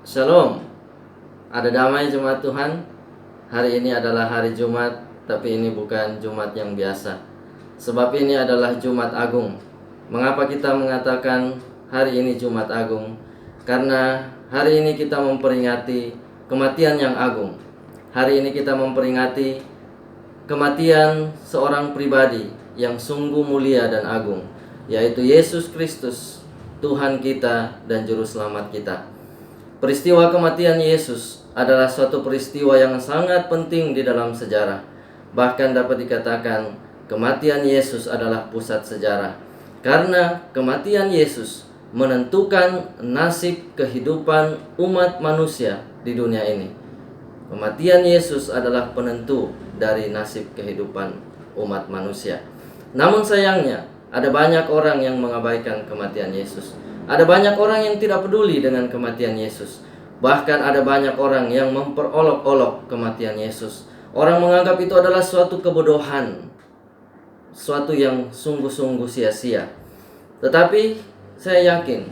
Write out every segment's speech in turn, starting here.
Shalom, ada damai jemaat Tuhan. Hari ini adalah hari Jumat, tapi ini bukan Jumat yang biasa. Sebab ini adalah Jumat Agung. Mengapa kita mengatakan hari ini Jumat Agung? Karena hari ini kita memperingati kematian yang agung. Hari ini kita memperingati kematian seorang pribadi yang sungguh mulia dan agung, yaitu Yesus Kristus, Tuhan kita dan Juru Selamat kita. Peristiwa kematian Yesus adalah suatu peristiwa yang sangat penting di dalam sejarah. Bahkan dapat dikatakan kematian Yesus adalah pusat sejarah. Karena kematian Yesus menentukan nasib kehidupan umat manusia di dunia ini. Kematian Yesus adalah penentu dari nasib kehidupan umat manusia. Namun sayangnya, ada banyak orang yang mengabaikan kematian Yesus. Ada banyak orang yang tidak peduli dengan kematian Yesus. Bahkan ada banyak orang yang memperolok-olok kematian Yesus. Orang menganggap itu adalah suatu kebodohan, suatu yang sungguh-sungguh sia-sia. Tetapi saya yakin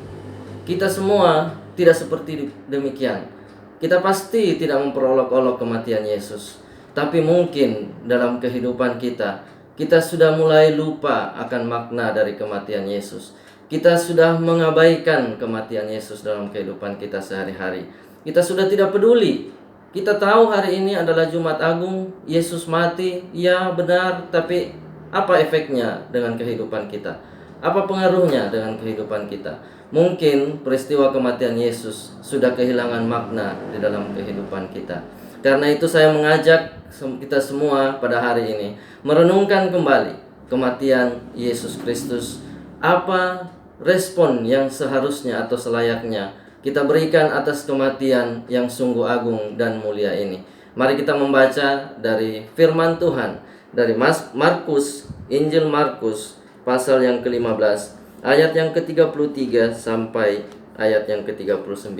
kita semua tidak seperti demikian. Kita pasti tidak memperolok-olok kematian Yesus. Tapi mungkin dalam kehidupan kita sudah mulai lupa akan makna dari kematian Yesus. Kita sudah mengabaikan kematian Yesus dalam kehidupan kita sehari-hari. Kita sudah tidak peduli. Kita tahu hari ini adalah Jumat Agung, Yesus mati, ya benar, tapi apa efeknya dengan kehidupan kita? Apa pengaruhnya dengan kehidupan kita? Mungkin peristiwa kematian Yesus sudah kehilangan makna di dalam kehidupan kita. Karena itu saya mengajak kita semua pada hari ini merenungkan kembali kematian Yesus Kristus. Apa respon yang seharusnya atau selayaknya kita berikan atas kematian yang sungguh agung dan mulia ini? Mari kita membaca dari firman Tuhan dari Markus, Injil Markus pasal yang ke-15 ayat yang ke-33 sampai ayat yang ke-39.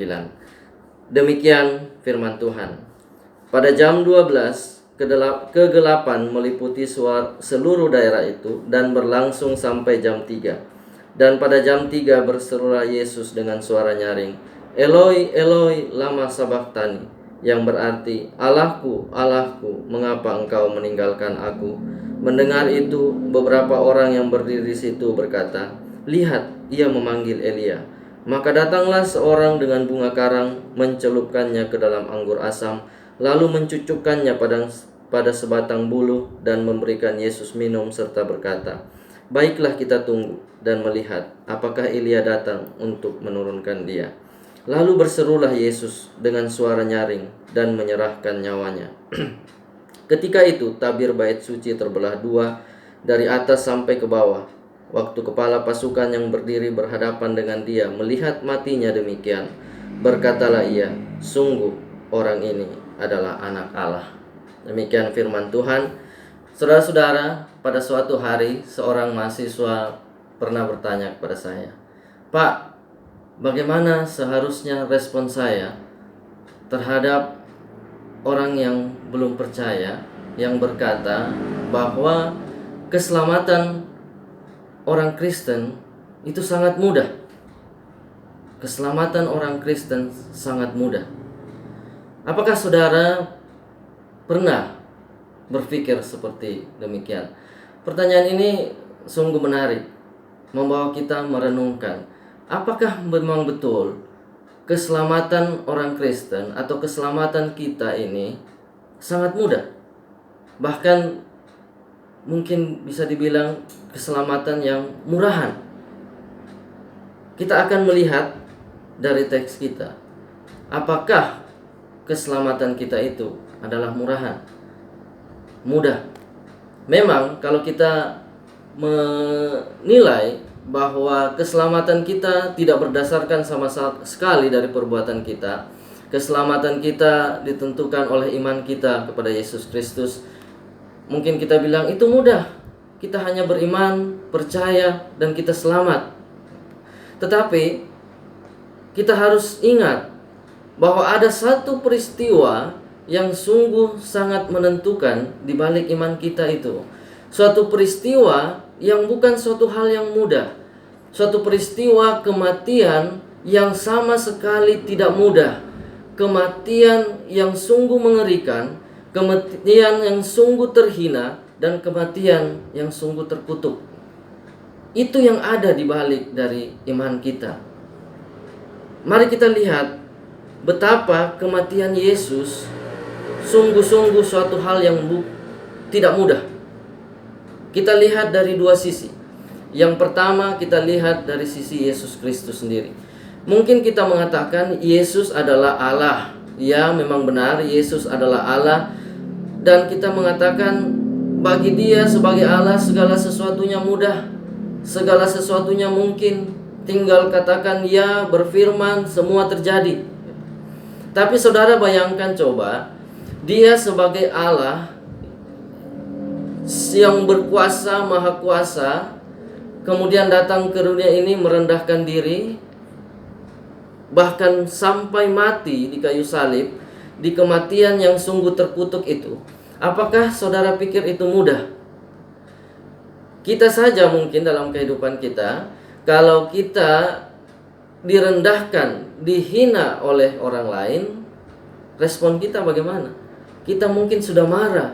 Demikian firman Tuhan. Pada jam 12 kegelapan meliputi seluruh daerah itu dan berlangsung sampai jam 3. Dan pada jam 3 berserulah Yesus dengan suara nyaring, Eloi, Eloi, lama sabachthani, yang berarti, Allahku, Allahku, mengapa engkau meninggalkan aku? Mendengar itu, beberapa orang yang berdiri di situ berkata, Lihat, ia memanggil Elia. Maka datanglah seorang dengan bunga karang, mencelupkannya ke dalam anggur asam, lalu mencucukkannya pada sebatang buluh dan memberikan Yesus minum serta berkata, Baiklah kita tunggu dan melihat apakah Elia datang untuk menurunkan dia. Lalu berserulah Yesus dengan suara nyaring dan menyerahkan nyawanya. Ketika itu tabir bait suci terbelah dua dari atas sampai ke bawah. Waktu kepala pasukan yang berdiri berhadapan dengan dia melihat matinya demikian, berkatalah ia, sungguh orang ini adalah anak Allah. Demikian firman Tuhan. Saudara-saudara, pada suatu hari seorang mahasiswa pernah bertanya kepada saya, Pak, bagaimana seharusnya respon saya terhadap orang yang belum percaya, yang berkata bahwa keselamatan orang Kristen itu sangat mudah. Keselamatan orang Kristen sangat mudah. Apakah saudara pernah berpikir seperti demikian? Pertanyaan ini sungguh menarik, membawa kita merenungkan, apakah memang betul keselamatan orang Kristen atau keselamatan kita ini sangat mudah? Bahkan mungkin bisa dibilang keselamatan yang murahan. Kita akan melihat dari teks kita, apakah keselamatan kita itu adalah murahan, mudah. Memang kalau kita menilai bahwa keselamatan kita tidak berdasarkan sama sekali dari perbuatan kita, keselamatan kita ditentukan oleh iman kita kepada Yesus Kristus, mungkin kita bilang itu mudah. Kita hanya beriman, percaya, dan kita selamat. Tetapi kita harus ingat bahwa ada satu peristiwa yang sungguh sangat menentukan di balik iman kita itu. Suatu peristiwa yang bukan suatu hal yang mudah. Suatu peristiwa kematian yang sama sekali tidak mudah. kematian yang sungguh mengerikan, kematian yang sungguh terhina, dan kematian yang sungguh terkutuk. Itu yang ada di balik dari iman kita. Mari kita lihat betapa kematian Yesus sungguh-sungguh suatu hal yang tidak mudah. Kita lihat dari dua sisi. Yang pertama, kita lihat dari sisi Yesus Kristus sendiri. Mungkin kita mengatakan Yesus adalah Allah. Ya, memang benar, Yesus adalah Allah. Dan kita mengatakan bagi Dia sebagai Allah segala sesuatunya mudah, segala sesuatunya mungkin. Tinggal katakan ya, berfirman, semua terjadi. Tapi saudara bayangkan coba, Dia sebagai Allah yang berkuasa, maha kuasa, kemudian datang ke dunia ini merendahkan diri, bahkan sampai mati di kayu salib, di kematian yang sungguh terkutuk itu. Apakah saudara pikir itu mudah? Kita saja mungkin dalam kehidupan kita, kalau kita direndahkan, dihina oleh orang lain, respon kita bagaimana? Kita mungkin sudah marah,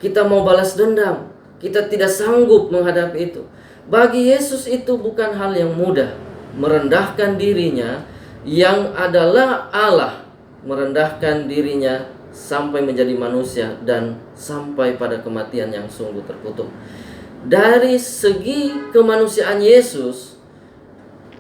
kita mau balas dendam, kita tidak sanggup menghadapi itu. Bagi Yesus itu bukan hal yang mudah, merendahkan dirinya yang adalah Allah, merendahkan dirinya sampai menjadi manusia dan sampai pada kematian yang sungguh terkutuk. Dari segi kemanusiaan Yesus,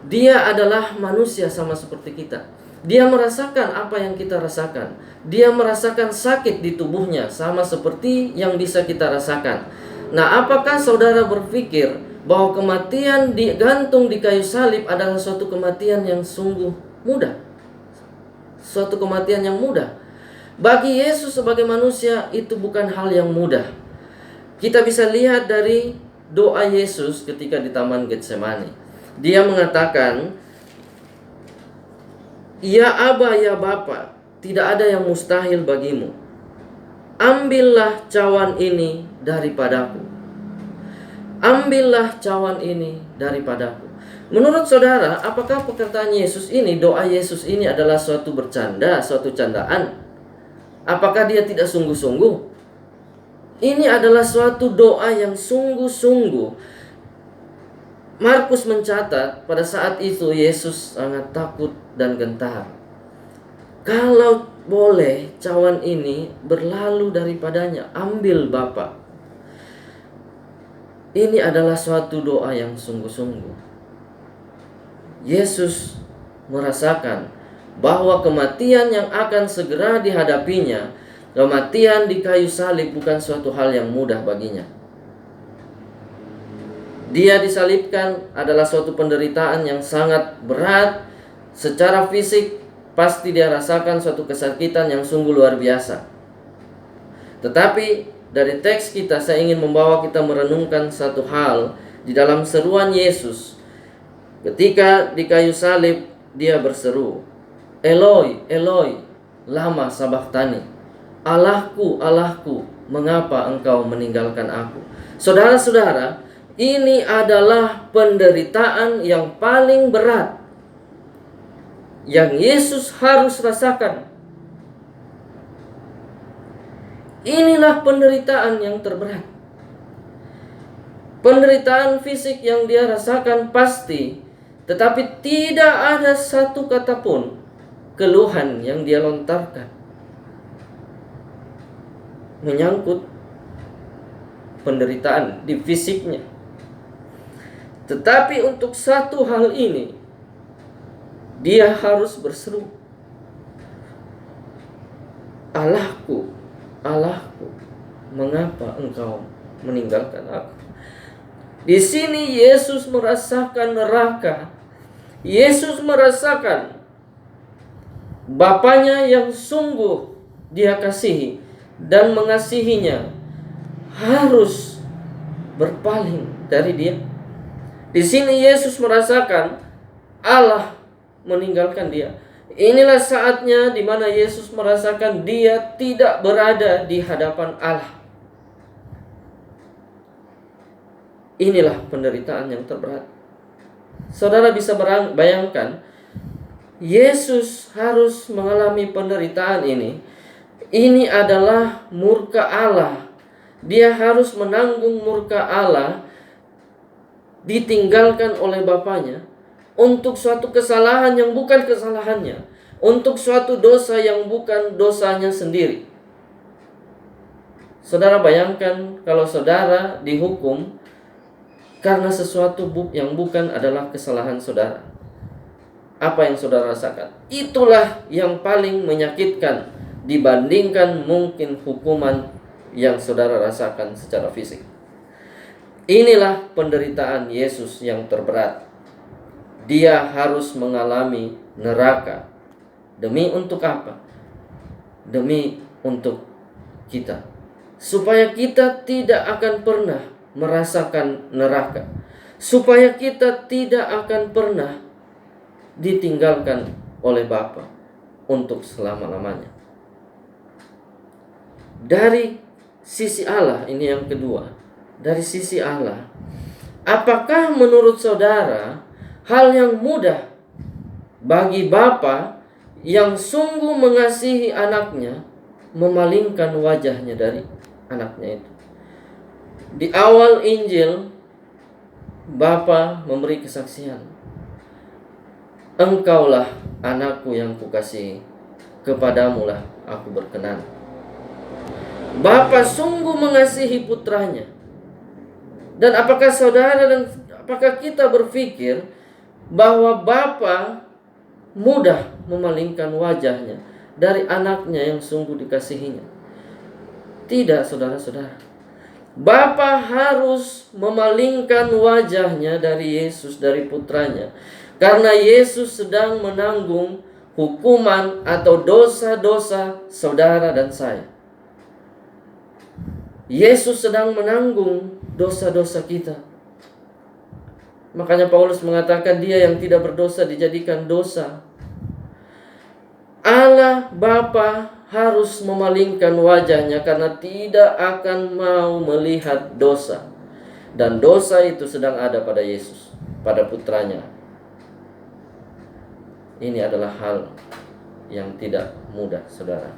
Dia adalah manusia sama seperti kita. Dia merasakan apa yang kita rasakan. Dia merasakan sakit di tubuhnya sama seperti yang bisa kita rasakan. Nah, apakah saudara berpikir bahwa kematian digantung di kayu salib adalah suatu kematian yang sungguh mudah? Suatu kematian yang mudah. Bagi Yesus sebagai manusia itu bukan hal yang mudah. Kita bisa lihat dari doa Yesus ketika di Taman Getsemani. Dia mengatakan, "Ya Aba, ya Bapa, tidak ada yang mustahil bagimu. Ambillah cawan ini daripadaku. Ambillah cawan ini daripadaku." Menurut saudara, apakah perkataan Yesus ini, doa Yesus ini adalah suatu bercanda, suatu candaan? Apakah dia tidak sungguh-sungguh? Ini adalah suatu doa yang sungguh-sungguh. Markus mencatat pada saat itu Yesus sangat takut dan gentar. Kalau boleh cawan ini berlalu daripadanya, ambil Bapa. Ini adalah suatu doa yang sungguh-sungguh. Yesus merasakan bahwa kematian yang akan segera dihadapinya, kematian di kayu salib, bukan suatu hal yang mudah baginya. Dia disalibkan adalah suatu penderitaan yang sangat berat. Secara fisik pasti dia rasakan suatu kesakitan yang sungguh luar biasa. Tetapi dari teks kita, saya ingin membawa kita merenungkan satu hal di dalam seruan Yesus. Ketika di kayu salib, dia berseru, "Eloi, Eloi, lama sabachthani." "Allahku, Allahku, mengapa engkau meninggalkan aku?" Saudara-saudara, ini adalah penderitaan yang paling berat yang Yesus harus rasakan. Inilah penderitaan yang terberat. Penderitaan fisik yang dia rasakan pasti, tetapi tidak ada satu kata pun keluhan yang dia lontarkan menyangkut penderitaan di fisiknya. Tetapi untuk satu hal ini, dia harus berseru, "Allahku, Allahku, mengapa engkau meninggalkan aku?" Di sini Yesus merasakan neraka. Yesus merasakan Bapanya yang sungguh dia kasihi dan mengasihinya harus berpaling dari dia. Di sini Yesus merasakan Allah meninggalkan dia. Inilah saatnya di mana Yesus merasakan dia tidak berada di hadapan Allah. Inilah penderitaan yang terberat. Saudara bisa bayangkan, Yesus harus mengalami penderitaan ini adalah murka Allah. Dia harus menanggung murka Allah, ditinggalkan oleh Bapaknya untuk suatu kesalahan yang bukan kesalahannya, untuk suatu dosa yang bukan dosanya sendiri. Saudara bayangkan kalau saudara dihukum karena sesuatu yang bukan adalah kesalahan saudara. Apa yang saudara rasakan? Itulah yang paling menyakitkan dibandingkan mungkin hukuman yang saudara rasakan secara fisik. Inilah penderitaan Yesus yang terberat. Dia harus mengalami neraka. Demi untuk apa? Demi untuk kita, supaya kita tidak akan pernah merasakan neraka, supaya kita tidak akan pernah ditinggalkan oleh Bapa untuk selama-lamanya. Dari sisi Allah, ini yang kedua. Dari sisi Allah, apakah menurut saudara hal yang mudah bagi Bapa yang sungguh mengasihi anaknya memalingkan wajahnya dari anaknya itu? Di awal Injil, Bapa memberi kesaksian, "Engkaulah anakku yang kukasihi, kepadamulah aku berkenan." Bapa sungguh mengasihi putranya. Dan apakah saudara dan apakah kita berpikir bahwa Bapa mudah memalingkan wajahnya dari anaknya yang sungguh dikasihinya? Tidak, saudara-saudara. Bapa harus memalingkan wajahnya dari Yesus, dari putranya, karena Yesus sedang menanggung hukuman atau dosa-dosa saudara dan saya. Yesus sedang menanggung dosa-dosa kita. Makanya Paulus mengatakan dia yang tidak berdosa dijadikan dosa. Allah Bapa harus memalingkan wajahnya karena tidak akan mau melihat dosa. Dan dosa itu sedang ada pada Yesus, pada putranya. Ini adalah hal yang tidak mudah, saudara.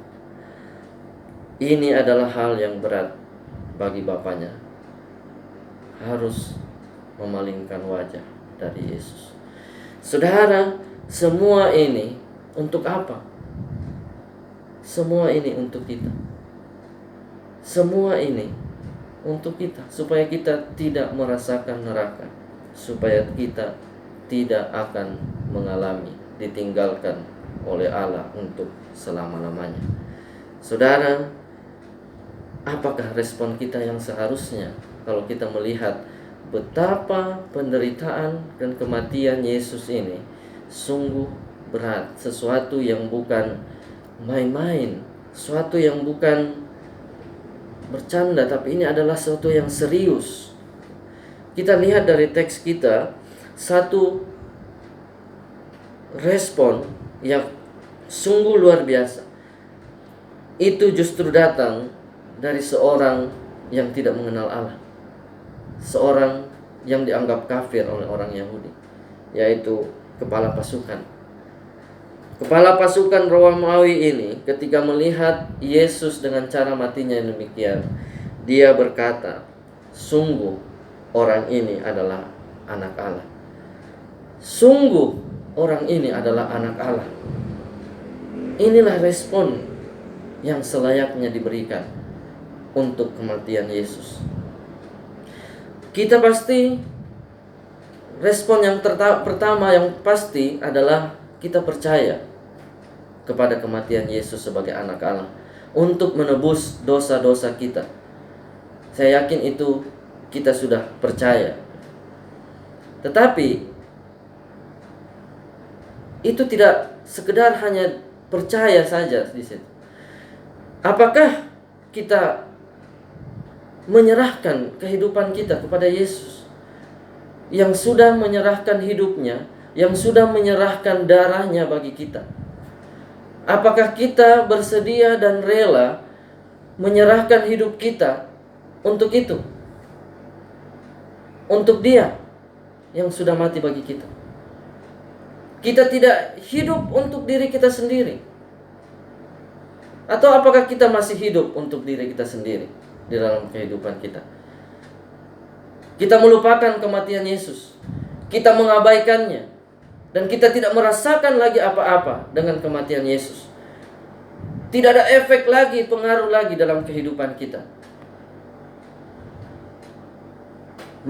Ini adalah hal yang berat bagi Bapaknya. Harus memalingkan wajah dari Yesus. Saudara, semua ini untuk apa? Semua ini untuk kita. Semua ini untuk kita, supaya kita tidak merasakan neraka, supaya kita tidak akan mengalami ditinggalkan oleh Allah untuk selama-lamanya. Saudara, apakah respon kita yang seharusnya kalau kita melihat betapa penderitaan dan kematian Yesus ini sungguh berat, sesuatu yang bukan main-main, sesuatu yang bukan bercanda, tapi ini adalah sesuatu yang serius. Kita lihat dari teks kita, satu respon yang sungguh luar biasa. Itu justru datang dari seorang yang tidak mengenal Allah, seorang yang dianggap kafir oleh orang Yahudi, yaitu kepala pasukan. Kepala pasukan Romawi ini ketika melihat Yesus dengan cara matinya yang demikian, dia berkata, "Sungguh orang ini adalah anak Allah. Sungguh orang ini adalah anak Allah." Inilah respon yang selayaknya diberikan untuk kematian Yesus. Kita pasti, respon yang pertama yang pasti adalah kita percaya kepada kematian Yesus sebagai anak Allah untuk menebus dosa-dosa kita. Saya yakin itu kita sudah percaya. Tetapi itu tidak sekedar hanya percaya saja di situ. Apakah kita menyerahkan kehidupan kita kepada Yesus yang sudah menyerahkan hidupnya, yang sudah menyerahkan darahnya bagi kita? Apakah kita bersedia dan rela menyerahkan hidup kita untuk itu? Untuk Dia yang sudah mati bagi kita. Kita tidak hidup untuk diri kita sendiri. Atau apakah kita masih hidup untuk diri kita sendiri di dalam kehidupan kita? Kita melupakan kematian Yesus. Kita mengabaikannya. Dan kita tidak merasakan lagi apa-apa dengan kematian Yesus. Tidak ada efek lagi, pengaruh lagi dalam kehidupan kita.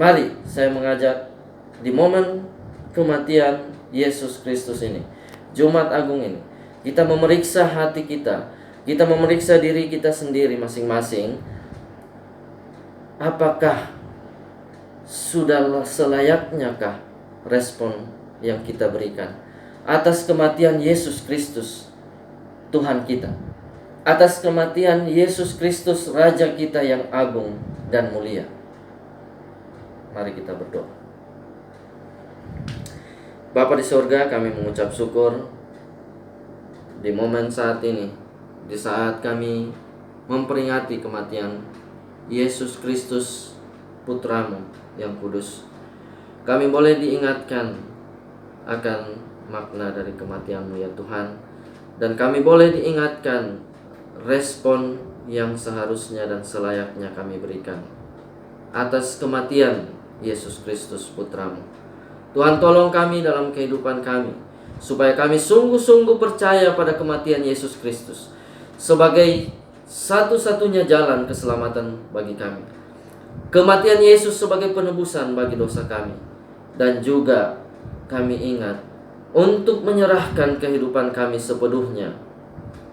Mari saya mengajak di momen kematian Yesus Kristus ini, Jumat Agung ini, kita memeriksa hati kita, kita memeriksa diri kita sendiri masing-masing. Apakah sudah selayaknyakah respon yang kita berikan atas kematian Yesus Kristus Tuhan kita, atas kematian Yesus Kristus Raja kita yang agung dan mulia? Mari kita berdoa. Bapa di surga, kami mengucap syukur di momen saat ini, di saat kami memperingati kematian Yesus Kristus Putramu yang kudus. Kami boleh diingatkan akan makna dari kematian-Mu ya Tuhan. Dan kami boleh diingatkan respon yang seharusnya dan selayaknya kami berikan atas kematian Yesus Kristus Putramu. Tuhan, tolong kami dalam kehidupan kami, supaya kami sungguh-sungguh percaya pada kematian Yesus Kristus sebagai satu-satunya jalan keselamatan bagi kami. Kematian Yesus sebagai penebusan bagi dosa kami. Dan juga kami ingat untuk menyerahkan kehidupan kami sepenuhnya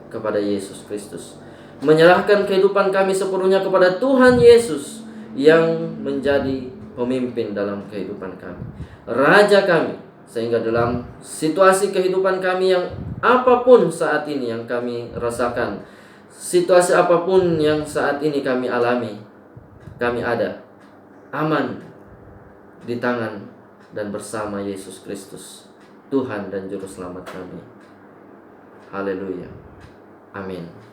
kepada Yesus Kristus. Menyerahkan kehidupan kami sepenuhnya kepada Tuhan Yesus yang menjadi pemimpin dalam kehidupan kami, Raja kami, sehingga dalam situasi kehidupan kami yang apapun saat ini yang kami rasakan, situasi apapun yang saat ini kami alami, kami ada aman di tangan dan bersama Yesus Kristus, Tuhan dan Juru Selamat kami. Haleluya. Amin.